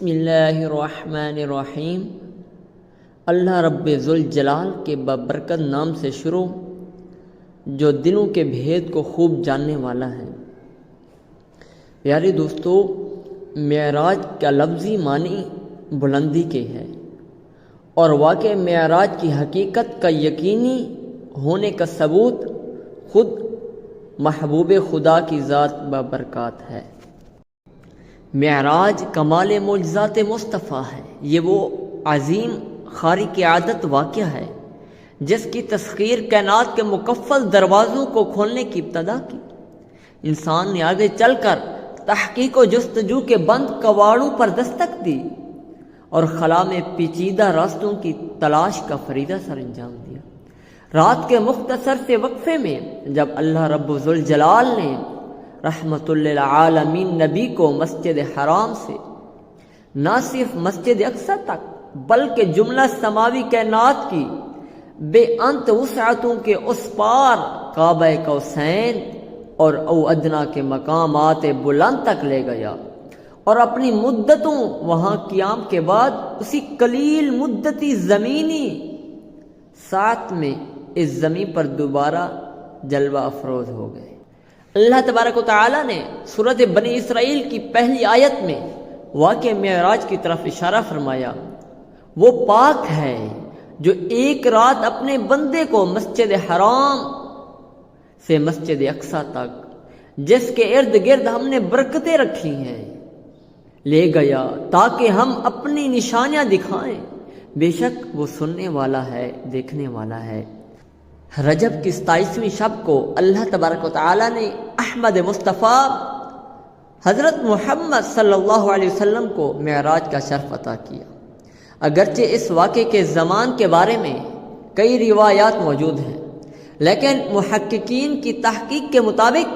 بسم اللہ الرحمن الرحیم۔ اللہ رب ذوالجلال کے بابرکت نام سے شروع، جو دلوں کے بھید کو خوب جاننے والا ہے۔ پیارے دوستو، معراج کا لفظی معنی بلندی کے ہے، اور واقع معراج کی حقیقت کا یقینی ہونے کا ثبوت خود محبوب خدا کی ذات بابرکات ہے۔ معراج کمال معجزات مصطفیٰ ہے۔ یہ وہ عظیم خارق عادت واقعہ ہے جس کی تسخیر کائنات کے مکفل دروازوں کو کھولنے کی ابتدا کی۔ انسان نے آگے چل کر تحقیق و جستجو کے بند کواڑوں پر دستک دی اور خلا میں پیچیدہ راستوں کی تلاش کا فریضہ سر انجام دیا۔ رات کے مختصر سے وقفے میں جب اللہ رب ذوالجلال نے رحمت للعالمین نبی کو مسجد حرام سے نہ صرف مسجد اقصی تک بلکہ جملہ سماوی کائنات کی بے انت وسعتوں کے اس پار کعبہ قوسین اور او ادنا کے مقامات بلند تک لے گیا، اور اپنی مدتوں وہاں قیام کے بعد اسی قلیل مدتی زمینی ساعت میں اس زمین پر دوبارہ جلوہ افروز ہو گئے۔ اللہ تبارک و تعالی نے سورۃ بنی اسرائیل کی پہلی آیت میں واقع معراج کی طرف اشارہ فرمایا۔ وہ پاک ہے جو ایک رات اپنے بندے کو مسجد حرام سے مسجد اقصی تک، جس کے ارد گرد ہم نے برکتیں رکھی ہیں، لے گیا تاکہ ہم اپنی نشانیاں دکھائیں۔ بے شک وہ سننے والا ہے، دیکھنے والا ہے۔ رجب کی 27ویں شب کو اللہ تبارک و تعالی نے احمد مصطفیٰ حضرت محمد صلی اللہ علیہ وسلم کو معراج کا شرف عطا کیا۔ اگرچہ اس واقعے کے زمان کے بارے میں کئی روایات موجود ہیں، لیکن محققین کی تحقیق کے مطابق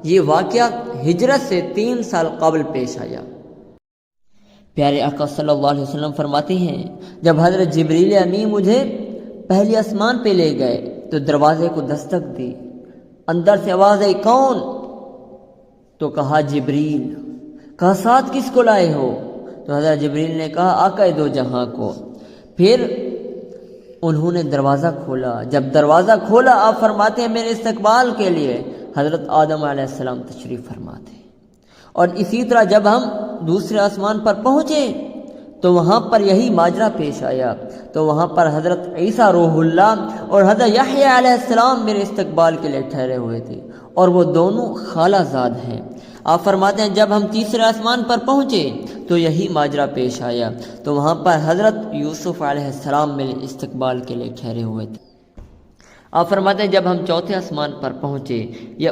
یہ واقعہ ہجرت سے 3 سال قبل پیش آیا۔ پیارے آقا صلی اللہ علیہ وسلم فرماتے ہیں، جب حضرت جبریل امین مجھے پہلی آسمان پہ لے گئے تو دروازے کو دستک دی، اندر سے آواز آئی، کون؟ تو کہا جبریل۔ کہا ساتھ کس کو لائے ہو؟ تو حضرت جبریل نے کہا آقا دو جہاں کو۔ پھر انہوں نے دروازہ کھولا۔ جب دروازہ کھولا، آپ فرماتے ہیں میرے استقبال کے لیے حضرت آدم علیہ السلام تشریف فرماتے ہیں۔ اور اسی طرح جب ہم دوسرے آسمان پر پہنچے تو وہاں پر یہی ماجرا پیش آیا، تو وہاں پر حضرت عیسیٰ روح اللہ اور حضرت یحییٰ علیہ السلام میرے استقبال کے لیے ٹھہرے ہوئے تھے، اور وہ دونوں خالہ زاد ہیں۔ آپ فرماتے ہیں جب ہم تیسرے آسمان پر پہنچے تو یہی ماجرا پیش آیا، تو وہاں پر حضرت یوسف علیہ السلام میرے استقبال کے لیے ٹھہرے ہوئے تھے۔ آپ فرماتے ہیں جب ہم چوتھے آسمان پر پہنچے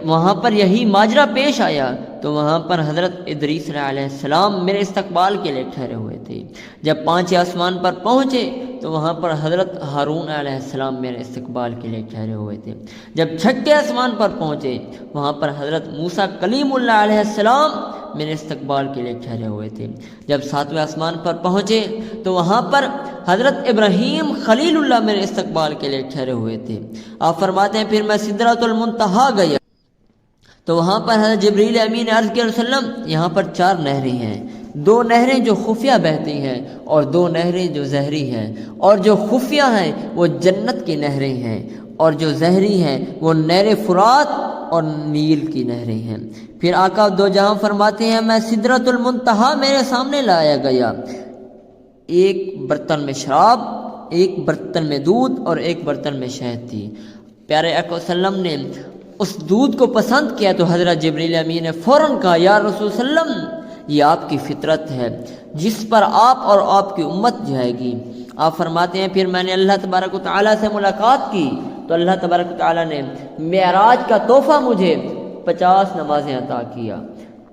وہاں پر یہی ماجرا پیش آیا، تو وہاں پر حضرت ادریس علیہ السلام میرے استقبال کے لیے ٹھہرے ہوئے تھے۔ جب پانچویں آسمان پر پہنچے تو وہاں پر حضرت ہارون علیہ السلام میرے استقبال کے لیے ٹھہرے ہوئے تھے۔ جب چھٹے آسمان پر پہنچے وہاں پر حضرت موسیٰ کلیم اللہ علیہ السلام میرے استقبال کے لیے ٹھہرے ہوئے تھے۔ جب ساتویں آسمان پر پہنچے تو وہاں پر حضرت ابراہیم خلیل اللہ میرے استقبال کے لیے ٹھہرے ہوئے تھے۔ آپ فرماتے ہیں پھر میں سدرۃ المنتہا گیا تو وہاں پر حضرت جبریل امین عرض کیا وسلم، یہاں پر 4 نہریں ہیں، 2 نہریں جو خفیہ بہتی ہیں اور 2 نہریں جو زہری ہیں، اور جو خفیہ ہیں وہ جنت کی نہریں ہیں، اور جو زہری ہیں وہ نہر فرات اور نیل کی نہریں ہیں۔ پھر آقا دو جہاں فرماتے ہیں میں سدرۃ المنتہا میرے سامنے لایا گیا، ایک برتن میں شراب، ایک برتن میں دودھ اور ایک برتن میں شہد تھی۔ پیارے آقا صلی اللہ علیہ وسلم نے اس دودھ کو پسند کیا تو حضرت جبریل امین نے فوراً کہا یا رسول صلی اللہ علیہ وسلم، یہ آپ کی فطرت ہے جس پر آپ اور آپ کی امت جائے گی۔ آپ فرماتے ہیں پھر میں نے اللہ تبارک و تعالیٰ سے ملاقات کی تو اللہ تبارک و تعالیٰ نے معراج کا تحفہ مجھے 50 نمازیں عطا کیا۔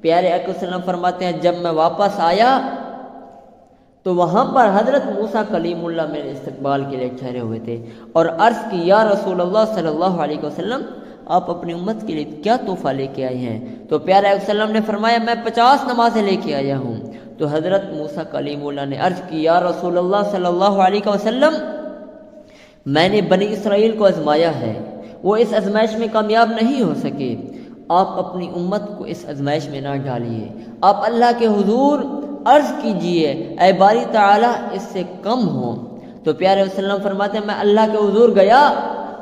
پیارے آقا صلی اللہ علیہ وسلم فرماتے ہیں جب میں واپس آیا تو وہاں پر حضرت موسیٰ کلیم اللہ میرے استقبال کے لیے ٹھہرے ہوئے تھے، اور عرض کی یا رسول اللہ صلی اللہ علیہ وسلم، آپ اپنی امت کے لیے کیا تحفہ لے کے آئے ہیں؟ تو پیارے آقا صلی اللہ علیہ وسلم نے فرمایا میں 50 نمازیں لے کے آیا ہوں۔ تو حضرت موسیٰ کلیم اللہ نے عرض کی یا رسول اللہ صلی اللہ علیہ وسلم، میں نے بنی اسرائیل کو آزمایا ہے، وہ اس آزمائش میں کامیاب نہیں ہو سکے، آپ اپنی امت کو اس آزمائش میں نہ ڈالیے، آپ اللہ کے حضور عرض کیجئے اے باری تعالیٰ اس سے کم ہو۔ تو پیارے وسلم فرماتے ہیں میں اللہ کے حضور گیا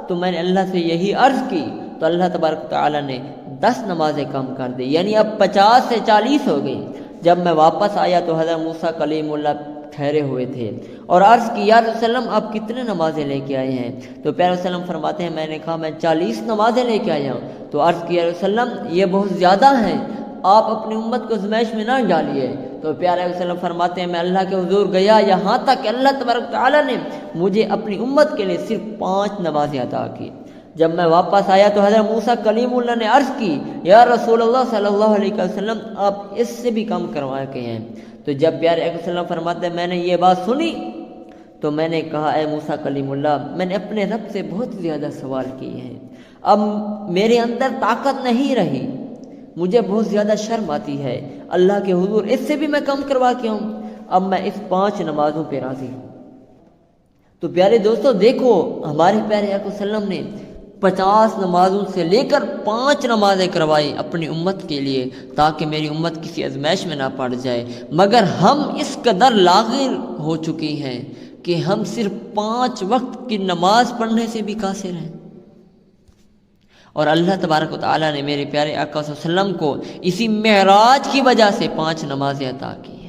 تو میں نے اللہ سے یہی عرض کی تو اللہ تبارک تعالیٰ نے 10 نمازیں کم کر دی، یعنی اب 50 سے 40 ہو گئی۔ جب میں واپس آیا تو حضرت موسیٰ کلیم اللہ ٹھہرے ہوئے تھے اور عرض کی یا رسول اللہ آپ کتنے نمازیں لے کے آئے ہیں؟ تو پیارے وسلم فرماتے ہیں میں نے کہا میں 40 نمازیں لے کے آیا ہوں۔ تو عرض کی یا رسول اللہ یہ بہت زیادہ ہیں، آپ اپنی امت کو آزمائش میں نہ ڈالیے۔ تو پیارے وسلم فرماتے ہیں میں اللہ کے حضور گیا یہاں تک کہ اللہ تبارک تعالیٰ نے مجھے اپنی امت کے لیے صرف 5 نمازیں عطا کی۔ جب میں واپس آیا تو حضرت موسیٰ کلیم اللہ نے عرض کی یا رسول اللہ صلی اللہ علیہ وسلم آپ اس سے بھی کم کروا کے ہیں۔ تو جب پیارے وسلم فرماتے ہیں میں نے یہ بات سنی تو میں نے کہا اے موسیٰ کلیم اللہ میں نے اپنے رب سے بہت زیادہ سوال کیے ہیں، اب میرے اندر طاقت نہیں رہی، مجھے بہت زیادہ شرم آتی ہے، اللہ کے حضور اس سے بھی میں کم کروا کے ہوں، اب میں اس 5 نمازوں پہ راضی ہوں۔ تو پیارے دوستو دیکھو ہمارے پیارے آقا صلی اللہ علیہ وسلم نے 50 نمازوں سے لے کر 5 نمازیں کروائی اپنی امت کے لیے تاکہ میری امت کسی آزمائش میں نہ پڑ جائے، مگر ہم اس قدر لاغر ہو چکی ہیں کہ ہم صرف 5 وقت کی نماز پڑھنے سے بھی قاصر ہیں۔ اور اللہ تبارک و تعالیٰ نے میرے پیارے آقا صلی اللہ علیہ وسلم کو اسی معراج کی وجہ سے 5 نمازیں عطا کی۔